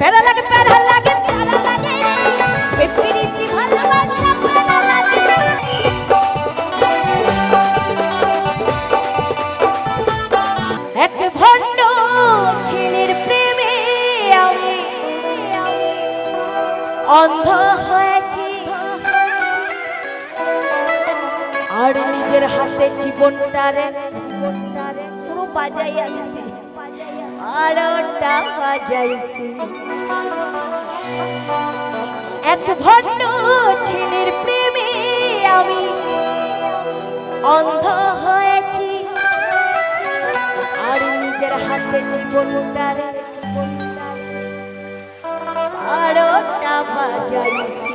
প্যারা লাগে প্যারা লাগে প্যারা লাগে এই প্রীতি ভালোবাসা প্যারা লাগে এক ভণ্ড ছেলের প্রেমে আমি অন্ধ হয়েছি আর নিজের হাতে জীবনটারে পুরো বাজাইয়া দিছি আর ওটা বাজাইছি এক ভণ্ড ছেলের প্রেমে আমি অন্ধ হয়েছি আর নিজের হাতে জীবনটারে আর ওটা বাজাইছি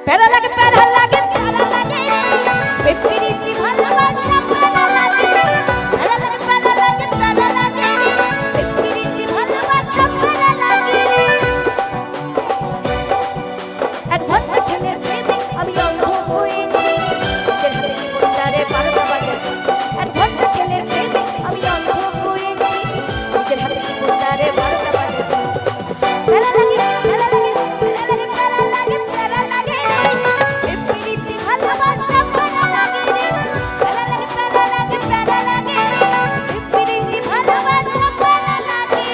প্যারা লাগে প্যারা লাগে প্যারা লাগে এই প্রীতি ভালোবাসা প্যারা লাগে প্যারা লাগে প্যারা লাগে প্যারা লাগে এই প্রীতি ভালোবাসা প্যারা লাগে এক ভণ্ড ছেলের প্রেমে আমি অন্ধ হয়েছি নিজের হাতে জীবনটারে বারোটা বাজাইছি এক ভণ্ড ছেলের প্রেমে আমি অন্ধ হয়েছি নিজের হাতে জীবনটারে বারোটা বাজাইছি প্যারা লাগে প্যারা লাগে প্যারা লাগে প্যারা লাগে প্যারা লাগে এই প্রীতি ভালোবাসা প্যারা লাগে প্যারা লাগে প্যারা লাগে প্যারা লাগে এই প্রীতি ভালোবাসা প্যারা লাগে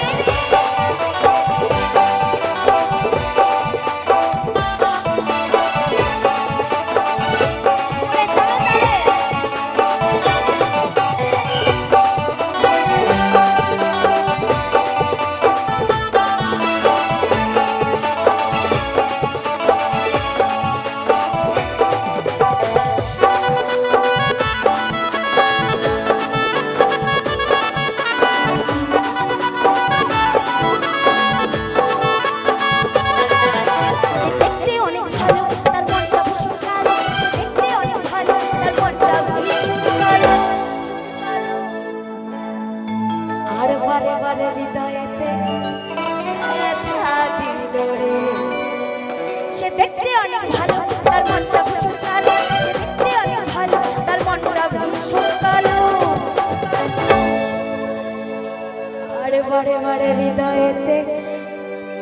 সে দেখতে অনেক ভালো তার মনটা ভীষণ কালো সে দেখতে অনেক ভালো তার মনটা ভীষণ কালো আরে বারে বারে হৃদয়েতে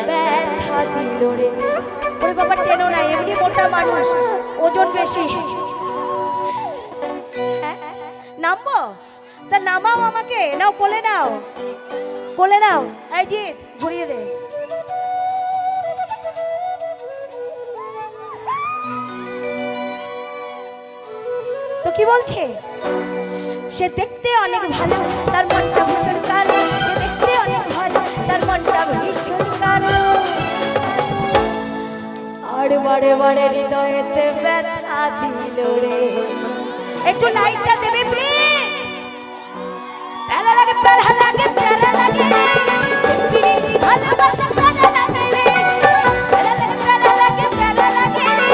ব্যথা দিল রে ওরে বাবা টেনো না এমনি মোটা মানুষ ওজন বেশি নামবো তা নামাও আমাকে নাও কোলে নাও এই জি ঘুরিয়ে দে তো কি বলছে সে দেখতে অনেক ভালো তার মনটা ভীষণ কালো সে দেখতে অনেক ভালো তার মনটা ভীষণ কালো আর বারে বারে হৃদয়েতে ব্যথা দিল রে একটু লাইটটা দেবে প্লিজ প্যারা লাগে প্যারা লাগে প্যারা লাগে প্রীতি ভালোবাসা প্যারা লাগে রে প্যারা লাগে প্যারা লাগে প্যারা লাগে রে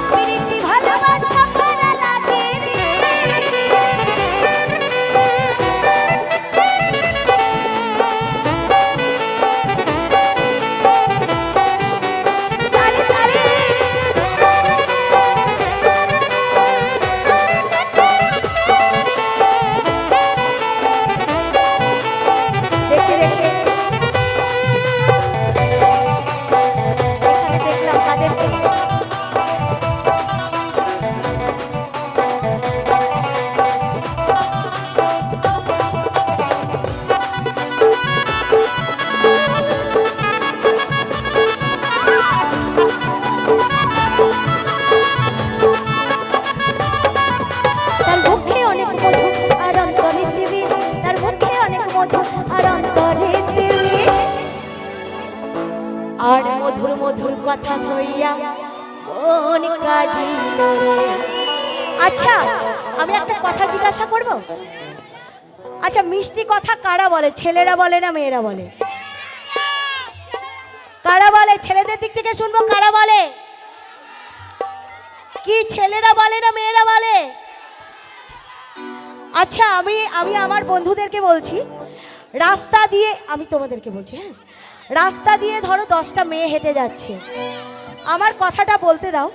প্রীতি ভালোবাসা প্যারা লাগে রে তালি তালি দেখে দেখে এখানে দেখলাম তাদেরকে তার মুখে অনেক মধু আর অন্তরিতে বিষ তার মুখে অনেক মধু আর অন্তরিতে বিষ আর মধুর মধুর কথা কইয়া মন কাঁদিল রে আচ্ছা আমি একটা কথা জিজ্ঞাসা করব আচ্ছা মিষ্টি কথা কারা বলে ছেলেরা বলে না মেয়েরা বলে কারা বলে ছেলেদের দিক থেকে শুনবো কারা বলে কি ছেলেরা বলে না মেয়েরা বলে আচ্ছা আমি আমার বন্ধুদেরকে বলছি রাস্তা দিয়ে আমি তোমাদেরকে বলছি হ্যাঁ রাস্তা দিয়ে ধরো 10টা মেয়ে হেঁটে যাচ্ছে আমার কথাটা বলতে দাও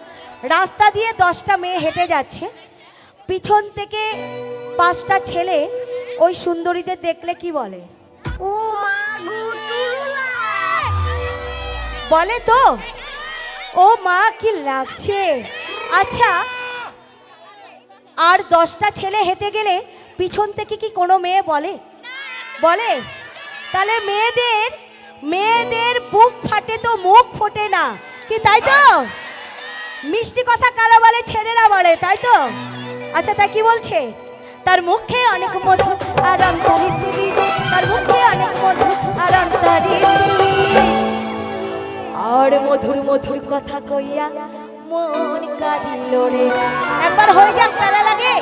রাস্তা দিয়ে 10টা মেয়ে হেঁটে যাচ্ছে পিছন থেকে 5টা ছেলে ওই সুন্দরীদের দেখলে কি বলে ও মা গো বলে তো? ও মা, কি লাগছে। আচ্ছা, আর 10টা ছেলে হেঁটে গেলে পিছন থেকে কি কোনো মেয়ে বলে? বলে? তাহলে মেয়েদের বুক ফাটে তো মুখ ফোটে না, কি তাই তো? মিষ্টি কথা কালা বলে, ছেলেরা বলে, তাই তো? আচ্ছা, তা কি বলছে? তার মুখে অনেক মধু আর অন্তরিতে বিষ, তার মুখে অনেক মধু আর অন্তরিতে বিষ, আর মধুর মধুর কথা কইয়া মন কাঁদিল রে। একবার হয়ে যাক, মেলা লাগে।